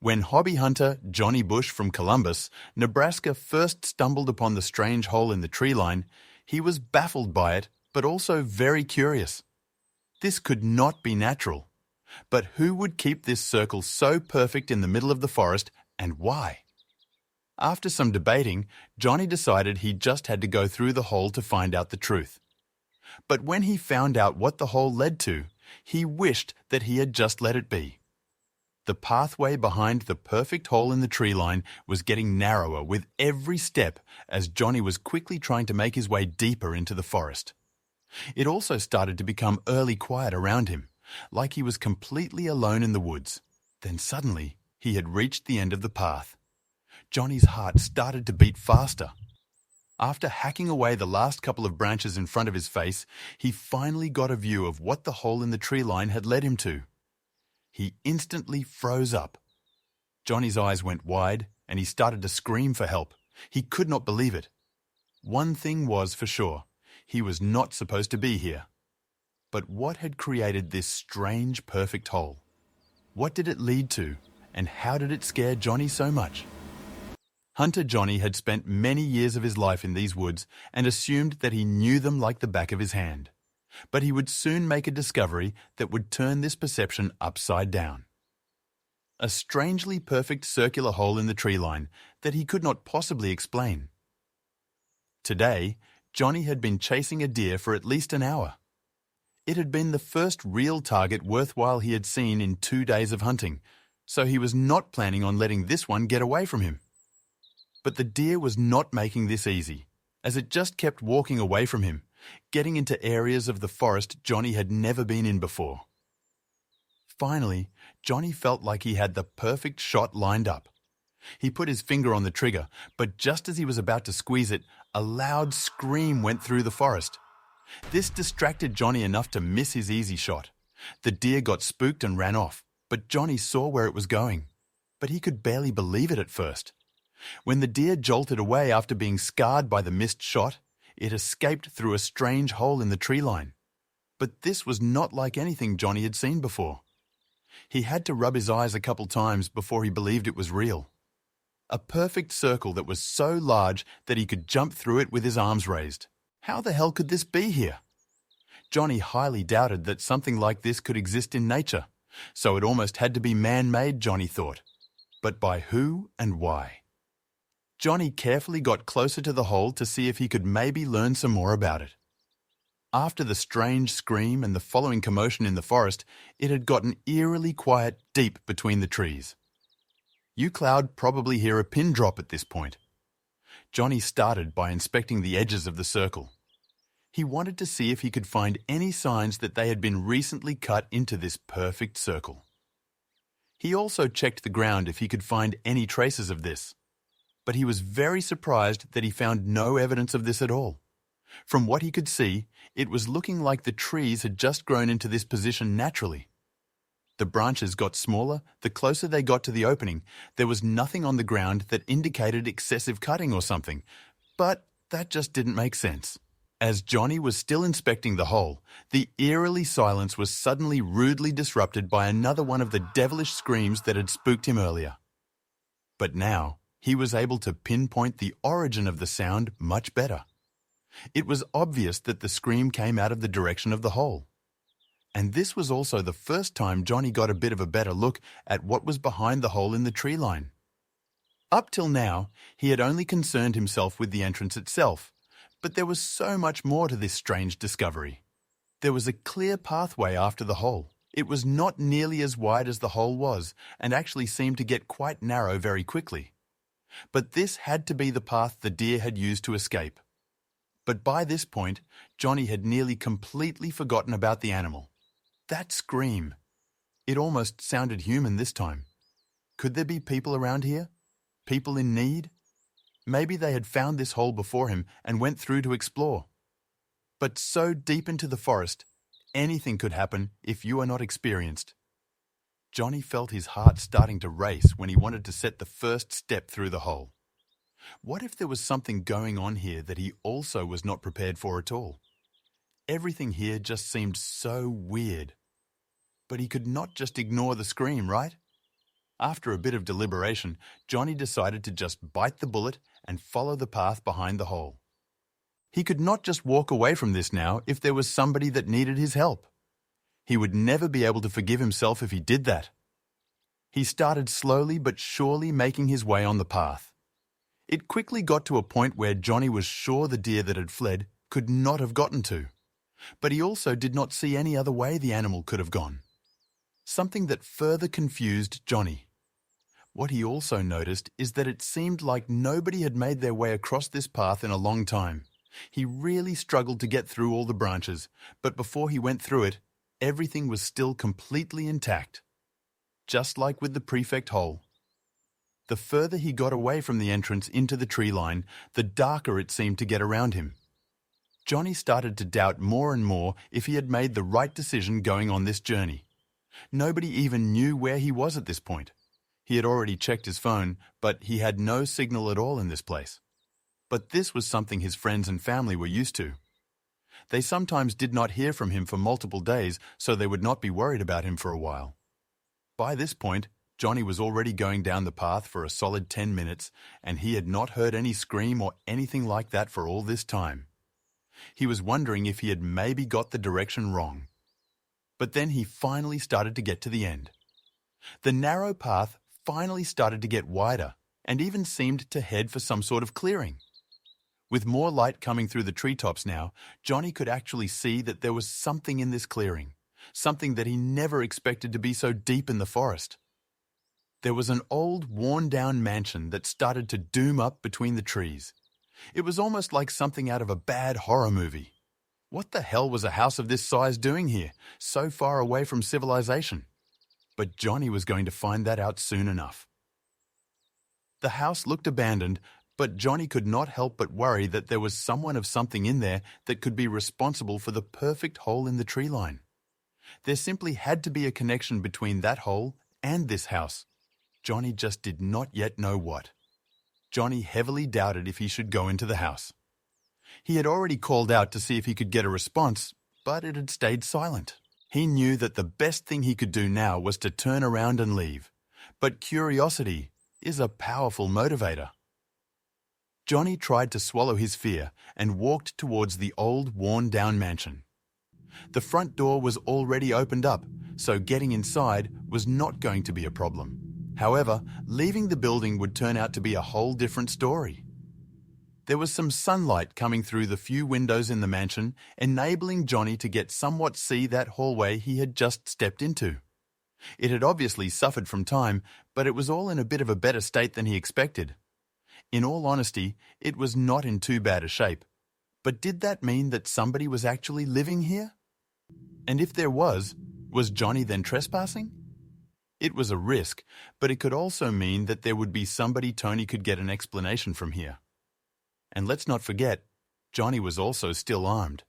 When hobby hunter Johnny Bush from Columbus, Nebraska first stumbled upon the strange hole in the tree line, he was baffled by it, but also very curious. This could not be natural. But who would keep this circle so perfect in the middle of the forest, and why? After some debating, Johnny decided he just had to go through the hole to find out the truth. But when he found out what the hole led to, he wished that he had just let it be. The pathway behind the perfect hole in the tree line was getting narrower with every step as Johnny was quickly trying to make his way deeper into the forest. It also started to become early quiet around him, like he was completely alone in the woods. Then suddenly, he had reached the end of the path. Johnny's heart started to beat faster. After hacking away the last couple of branches in front of his face, he finally got a view of what the hole in the tree line had led him to. He instantly froze up. Johnny's eyes went wide, and he started to scream for help. He could not believe it. One thing was for sure, he was not supposed to be here. But what had created this strange, perfect hole? What did it lead to, and how did it scare Johnny so much? Hunter Johnny had spent many years of his life in these woods and assumed that he knew them like the back of his hand. But he would soon make a discovery that would turn this perception upside down. A strangely perfect circular hole in the tree line that he could not possibly explain. Today, Johnny had been chasing a deer for at least an hour. It had been the first real target worthwhile he had seen in 2 days of hunting, so he was not planning on letting this one get away from him. But the deer was not making this easy, as it just kept walking away from him, getting into areas of the forest Johnny had never been in before. Finally, Johnny felt like he had the perfect shot lined up. He put his finger on the trigger, but just as he was about to squeeze it, a loud scream went through the forest. This distracted Johnny enough to miss his easy shot. The deer got spooked and ran off, but Johnny saw where it was going. But he could barely believe it at first. When the deer jolted away after being scarred by the missed shot, it escaped through a strange hole in the tree line. But this was not like anything Johnny had seen before. He had to rub his eyes a couple times before he believed it was real. A perfect circle that was so large that he could jump through it with his arms raised. How the hell could this be here? Johnny highly doubted that something like this could exist in nature, so it almost had to be man-made, Johnny thought. But by who and why? Johnny carefully got closer to the hole to see if he could maybe learn some more about it. After the strange scream and the following commotion in the forest, it had gotten eerily quiet deep between the trees. You Cloud probably hear a pin drop at this point. Johnny started by inspecting the edges of the circle. He wanted to see if he could find any signs that they had been recently cut into this perfect circle. He also checked the ground if he could find any traces of this. But he was very surprised that he found no evidence of this at all. From what he could see, it was looking like the trees had just grown into this position naturally. The branches got smaller the closer they got to the opening. There was nothing on the ground that indicated excessive cutting or something, but that just didn't make sense. As Johnny was still inspecting the hole, the eerily silence was suddenly rudely disrupted by another one of the devilish screams that had spooked him earlier. But now, he was able to pinpoint the origin of the sound much better. It was obvious that the scream came out of the direction of the hole. And this was also the first time Johnny got a bit of a better look at what was behind the hole in the tree line. Up till now, he had only concerned himself with the entrance itself, but there was so much more to this strange discovery. There was a clear pathway after the hole. It was not nearly as wide as the hole was, and actually seemed to get quite narrow very quickly. But this had to be the path the deer had used to escape. But by this point, Johnny had nearly completely forgotten about the animal. That scream! It almost sounded human this time. Could there be people around here? People in need? Maybe they had found this hole before him and went through to explore. But so deep into the forest, anything could happen if you are not experienced. Johnny felt his heart starting to race when he wanted to set the first step through the hole. What if there was something going on here that he also was not prepared for at all? Everything here just seemed so weird. But he could not just ignore the scream, right? After a bit of deliberation, Johnny decided to just bite the bullet and follow the path behind the hole. He could not just walk away from this now if there was somebody that needed his help. He would never be able to forgive himself if he did that. He started slowly but surely making his way on the path. It quickly got to a point where Johnny was sure the deer that had fled could not have gotten to. But he also did not see any other way the animal could have gone. Something that further confused Johnny. What he also noticed is that it seemed like nobody had made their way across this path in a long time. He really struggled to get through all the branches, but before he went through it, everything was still completely intact. Just like with the prefect hole. The further he got away from the entrance into the tree line, the darker it seemed to get around him. Johnny started to doubt more and more if he had made the right decision going on this journey. Nobody even knew where he was at this point. He had already checked his phone, but he had no signal at all in this place. But this was something his friends and family were used to. They sometimes did not hear from him for multiple days, so they would not be worried about him for a while. By this point, Johnny was already going down the path for a solid 10 minutes, and he had not heard any scream or anything like that for all this time. He was wondering if he had maybe got the direction wrong. But then he finally started to get to the end. The narrow path finally started to get wider and even seemed to head for some sort of clearing. With more light coming through the treetops now, Johnny could actually see that there was something in this clearing, something that he never expected to be so deep in the forest. There was an old, worn-down mansion that started to doom up between the trees. It was almost like something out of a bad horror movie. What the hell was a house of this size doing here, so far away from civilization? But Johnny was going to find that out soon enough. The house looked abandoned, but Johnny could not help but worry that there was someone of something in there that could be responsible for the perfect hole in the tree line. There simply had to be a connection between that hole and this house. Johnny just did not yet know what. Johnny heavily doubted if he should go into the house. He had already called out to see if he could get a response, but it had stayed silent. He knew that the best thing he could do now was to turn around and leave. But curiosity is a powerful motivator. Johnny tried to swallow his fear and walked towards the old, worn-down mansion. The front door was already opened up, so getting inside was not going to be a problem. However, leaving the building would turn out to be a whole different story. There was some sunlight coming through the few windows in the mansion, enabling Johnny to somewhat see that hallway he had just stepped into. It had obviously suffered from time, but it was all in a bit of a better state than he expected. In all honesty, it was not in too bad a shape. But did that mean that somebody was actually living here? And if there was Johnny then trespassing? It was a risk, but it could also mean that there would be somebody Tony could get an explanation from here. And let's not forget, Johnny was also still armed.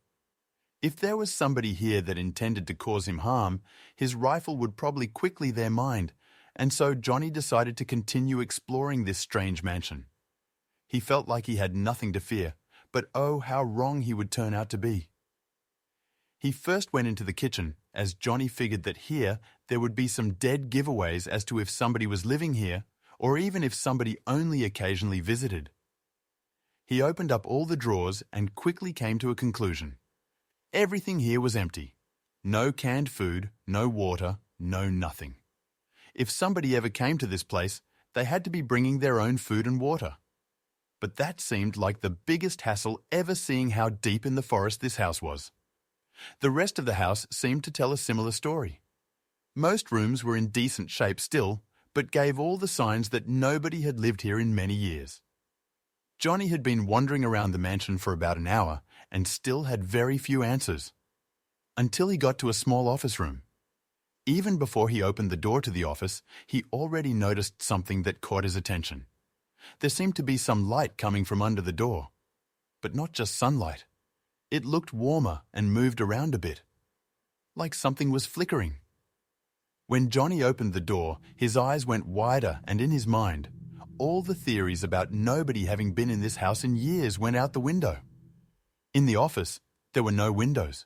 If there was somebody here that intended to cause him harm, his rifle would probably quickly their mind, and so Johnny decided to continue exploring this strange mansion. He felt like he had nothing to fear, but oh, how wrong he would turn out to be. He first went into the kitchen, as Johnny figured that here there would be some dead giveaways as to if somebody was living here, or even if somebody only occasionally visited. He opened up all the drawers and quickly came to a conclusion. Everything here was empty. No canned food, no water, no nothing. If somebody ever came to this place, they had to be bringing their own food and water. But that seemed like the biggest hassle ever, seeing how deep in the forest this house was. The rest of the house seemed to tell a similar story. Most rooms were in decent shape still, but gave all the signs that nobody had lived here in many years. Johnny had been wandering around the mansion for about an hour and still had very few answers. Until he got to a small office room. Even before he opened the door to the office, he already noticed something that caught his attention. There seemed to be some light coming from under the door. But not just sunlight. It looked warmer and moved around a bit. Like something was flickering. When Johnny opened the door, his eyes went wider, and in his mind, all the theories about nobody having been in this house in years went out the window. In the office, there were no windows.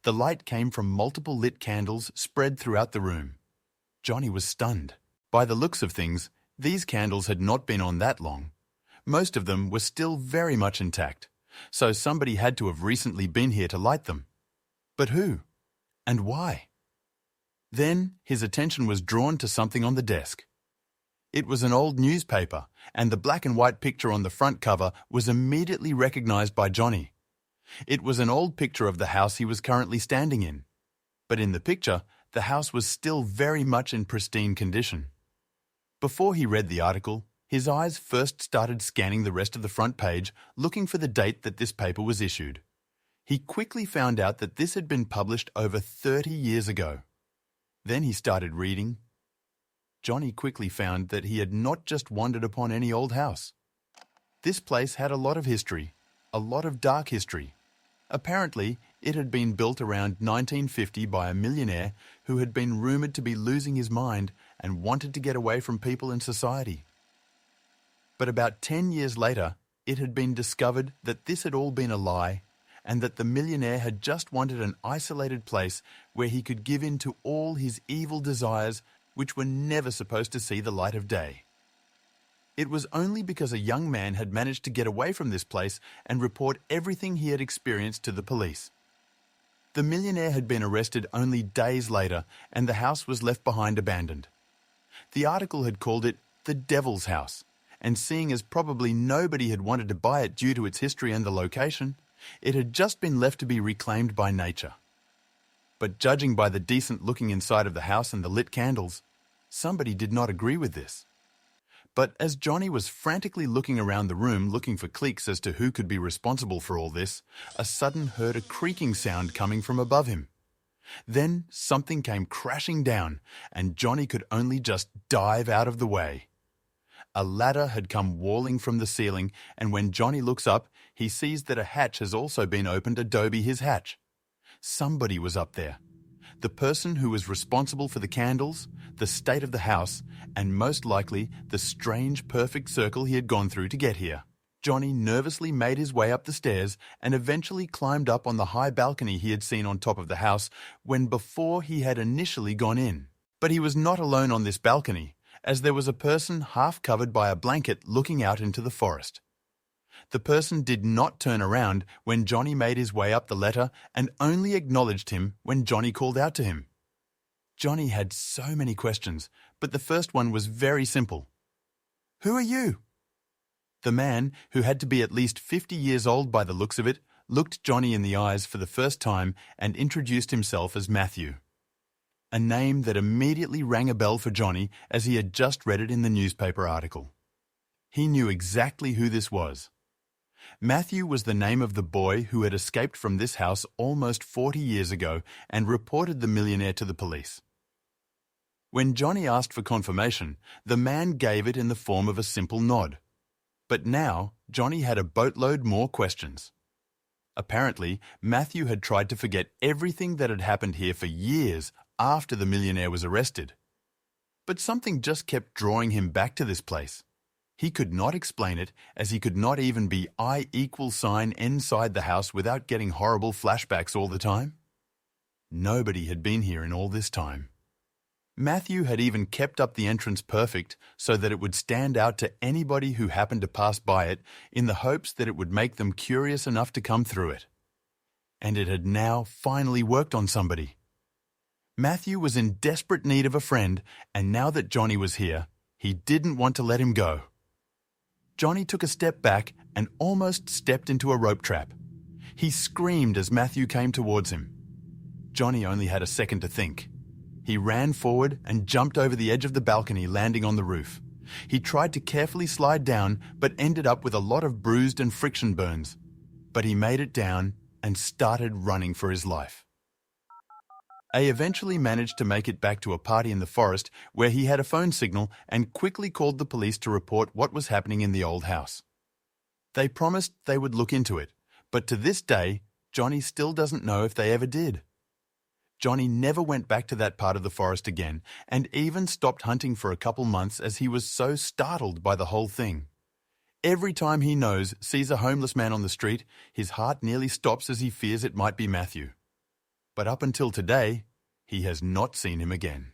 The light came from multiple lit candles spread throughout the room. Johnny was stunned. By the looks of things, these candles had not been on that long. Most of them were still very much intact, so somebody had to have recently been here to light them. But who? And why? Then his attention was drawn to something on the desk. It was an old newspaper, and the black and white picture on the front cover was immediately recognized by Johnny. It was an old picture of the house he was currently standing in. But in the picture, the house was still very much in pristine condition. Before he read the article, his eyes first started scanning the rest of the front page, looking for the date that this paper was issued. He quickly found out that this had been published over 30 years ago. Then he started reading. Johnny quickly found that he had not just wandered upon any old house. This place had a lot of history, a lot of dark history. Apparently, it had been built around 1950 by a millionaire who had been rumored to be losing his mind and wanted to get away from people in society. But about 10 years later, it had been discovered that this had all been a lie, and that the millionaire had just wanted an isolated place where he could give in to all his evil desires, which were never supposed to see the light of day. It was only because a young man had managed to get away from this place and report everything he had experienced to the police. The millionaire had been arrested only days later, and the house was left behind abandoned. The article had called it the Devil's House, and seeing as probably nobody had wanted to buy it due to its history and the location, it had just been left to be reclaimed by nature. But judging by the decent looking inside of the house and the lit candles, somebody did not agree with this. But as Johnny was frantically looking around the room looking for cliques as to who could be responsible for all this, a sudden heard a creaking sound coming from above him. Then something came crashing down, and Johnny could only just dive out of the way. A ladder had come walling from the ceiling, and when Johnny looks up, he sees that a hatch has also been opened adobe his hatch. Somebody was up there. The person who was responsible for the candles, the state of the house, and most likely the strange perfect circle he had gone through to get here. Johnny nervously made his way up the stairs and eventually climbed up on the high balcony he had seen on top of the house when before he had initially gone in. But he was not alone on this balcony, as there was a person half covered by a blanket looking out into the forest. The person did not turn around when Johnny made his way up the ladder and only acknowledged him when Johnny called out to him. Johnny had so many questions, but the first one was very simple. "Who are you?" The man, who had to be at least 50 years old by the looks of it, looked Johnny in the eyes for the first time and introduced himself as Matthew. A name that immediately rang a bell for Johnny as he had just read it in the newspaper article. He knew exactly who this was. Matthew was the name of the boy who had escaped from this house almost 40 years ago and reported the millionaire to the police. When Johnny asked for confirmation, the man gave it in the form of a simple nod. But now, Johnny had a boatload more questions. Apparently, Matthew had tried to forget everything that had happened here for years after the millionaire was arrested. But something just kept drawing him back to this place. He could not explain it, as he could not even be I=N inside the house without getting horrible flashbacks all the time. Nobody had been here in all this time. Matthew had even kept up the entrance perfect so that it would stand out to anybody who happened to pass by it in the hopes that it would make them curious enough to come through it. And it had now finally worked on somebody. Matthew was in desperate need of a friend, and now that Johnny was here, he didn't want to let him go. Johnny took a step back and almost stepped into a rope trap. He screamed as Matthew came towards him. Johnny only had a second to think. He ran forward and jumped over the edge of the balcony, landing on the roof. He tried to carefully slide down, but ended up with a lot of bruised and friction burns. But he made it down and started running for his life. A eventually managed to make it back to a party in the forest where he had a phone signal and quickly called the police to report what was happening in the old house. They promised they would look into it, but to this day, Johnny still doesn't know if they ever did. Johnny never went back to that part of the forest again and even stopped hunting for a couple months as he was so startled by the whole thing. Every time he sees a homeless man on the street, his heart nearly stops as he fears it might be Matthew. But up until today, he has not seen him again.